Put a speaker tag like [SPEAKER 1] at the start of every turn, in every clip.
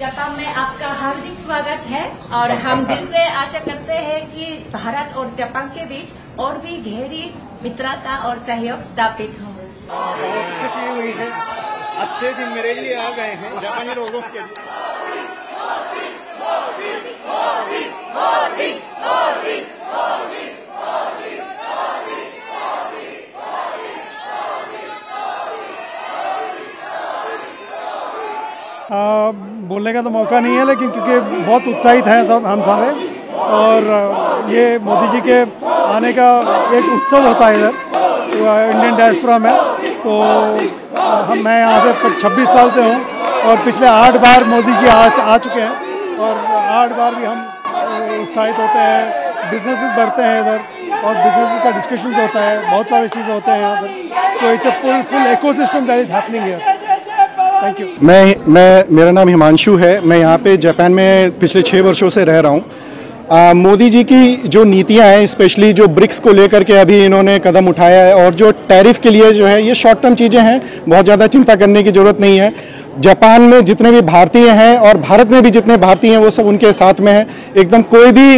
[SPEAKER 1] Japan में आपका हार्दिक स्वागत है और हम दिल से आशा करते हैं कि भारत और जापान के बीच और भी गहरी मित्रता और सहयोग स्थापित हो।
[SPEAKER 2] बहुत खुशी हुई है, अच्छे दिन मेरे लिए आ गए हैं जापानी लोगों के लिए।
[SPEAKER 3] बोलने का तो मौका नहीं है, लेकिन क्योंकि बहुत उत्साहित हैं सब हम सारे, और ये मोदी जी के आने का एक उत्सव होता है इधर इंडियन डायस्पोरा में। तो मैं यहाँ से 26 साल से हूँ और पिछले 8 बार मोदी जी आ चुके हैं और 8 बार भी हम उत्साहित होते हैं। बिजनेसेस बढ़ते हैं इधर और बिजनेस का डिस्कशंस होता है, बहुत सारी चीज़ें होते हैं यहाँ पर। So it's a full ecosystem that is happening here. Thank you.
[SPEAKER 2] मेरा नाम हिमांशु है। मैं यहाँ पे जापान में पिछले 6 वर्षों से रह रहा हूँ। मोदी जी की जो नीतियाँ हैं, स्पेशली जो ब्रिक्स को लेकर के अभी इन्होंने कदम उठाया है, और जो टैरिफ के लिए जो है ये शॉर्ट टर्म चीज़ें हैं, बहुत ज़्यादा चिंता करने की ज़रूरत नहीं है। जापान में जितने भी भारतीय हैं और भारत में भी जितने भारतीय हैं वो सब उनके साथ में हैं। एकदम कोई भी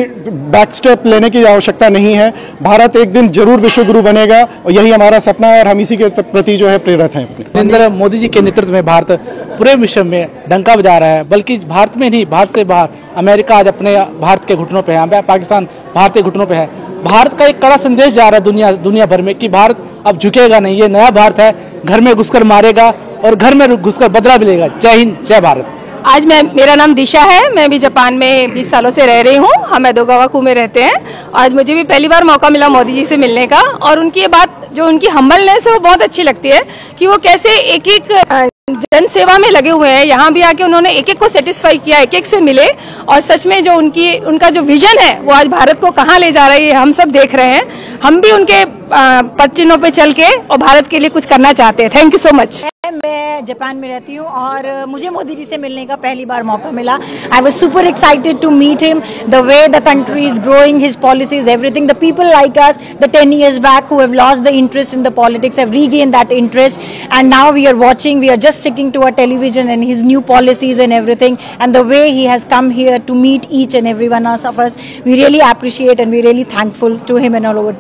[SPEAKER 2] बैक स्टेप लेने की आवश्यकता नहीं है। भारत एक दिन जरूर विश्वगुरु बनेगा और यही हमारा सपना है और हम इसी के प्रति जो है प्रेरित हैं।
[SPEAKER 4] नरेंद्र मोदी जी के नेतृत्व में भारत पूरे विश्व में डंका बजा रहा है, बल्कि भारत में नहीं, भारत से बाहर अमेरिका आज अपने भारत के घुटनों पे है, पाकिस्तान भारत के घुटनों पे है। भारत का एक कड़ा संदेश जा रहा है दुनिया भर में कि भारत अब झुकेगा नहीं। ये नया भारत है, घर में घुसकर मारेगा और घर में घुसकर बदला भी लेगा। जय हिंद, जय भारत।
[SPEAKER 5] आज मेरा नाम दिशा है, मैं भी जापान में 20 सालों से रह रही हूँ। हम एदोगावा में रहते हैं। आज मुझे भी पहली बार मौका मिला मोदी जी से मिलने का, और उनकी ये बात, जो उनकी हम्बलनेस है, वो बहुत अच्छी लगती है कि वो कैसे एक एक जन सेवा में लगे हुए हैं। यहाँ भी आके उन्होंने एक एक को सेटिस्फाई किया, एक एक से मिले, और सच में जो उनका जो विजन है वो आज भारत को कहाँ ले जा रही है हम सब देख रहे हैं। हम भी उनके पद चिन्हों पे चल के और भारत के लिए कुछ करना चाहते हैं। Thank you so much.
[SPEAKER 6] मैं जापान में रहती हूँ और मुझे मोदी जी से मिलने का पहली बार मौका मिला। I was super excited to meet him, the way the country is growing, his policies, everything. The people like us, the 10 years back who have lost the interest in the politics have regained that interest, and now we are watching, we are just sticking to our television and his new policies and everything, and the way he has come here to meet each and every one of us, we really appreciate and we're really thankful to him and all over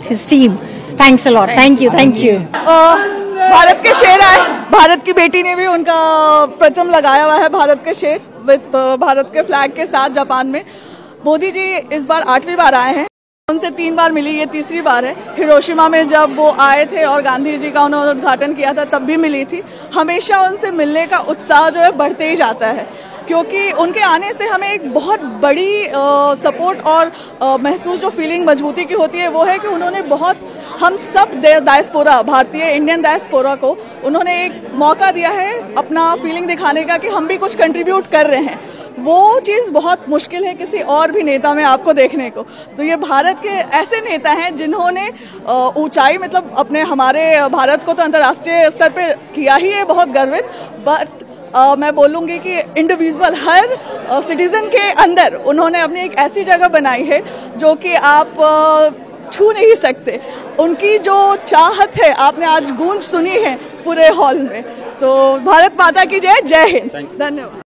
[SPEAKER 6] his team. Thanks a lot. Thank you. Thank you.
[SPEAKER 7] Bharat के शेर आए, भारत की बेटी ने भी उनका परचम लगाया हुआ है, भारत के शेर विद भारत के फ्लैग के साथ जापान में। मोदी जी इस बार 8वीं बार आए हैं, उनसे 3 बार मिली, ये 3री बार है। हिरोशिमा में जब वो आए थे और गांधी जी का उन्होंने उद्घाटन किया था तब भी मिली थी। हमेशा उनसे मिलने का उत्साह जो है बढ़ते ही जाता है, क्योंकि उनके आने से हमें एक बहुत बड़ी सपोर्ट और महसूस जो फीलिंग मजबूती की होती है वो है कि उन्होंने बहुत हम सब डायस्पोरा, भारतीय इंडियन डायस्पोरा को उन्होंने एक मौका दिया है अपना फीलिंग दिखाने का कि हम भी कुछ कंट्रीब्यूट कर रहे हैं। वो चीज़ बहुत मुश्किल है किसी और भी नेता में आपको देखने को। तो ये भारत के ऐसे नेता हैं जिन्होंने ऊंचाई, मतलब अपने हमारे भारत को तो अंतर्राष्ट्रीय स्तर पे किया ही है बहुत गर्वित, बट मैं बोलूँगी कि इंडिविजुअल हर सिटीजन के अंदर उन्होंने अपनी एक ऐसी जगह बनाई है जो कि आप छू नहीं सकते। उनकी जो चाहत है, आपने आज गूंज सुनी है पूरे हॉल में। सो भारत माता की जय, जय हिंद, धन्यवाद।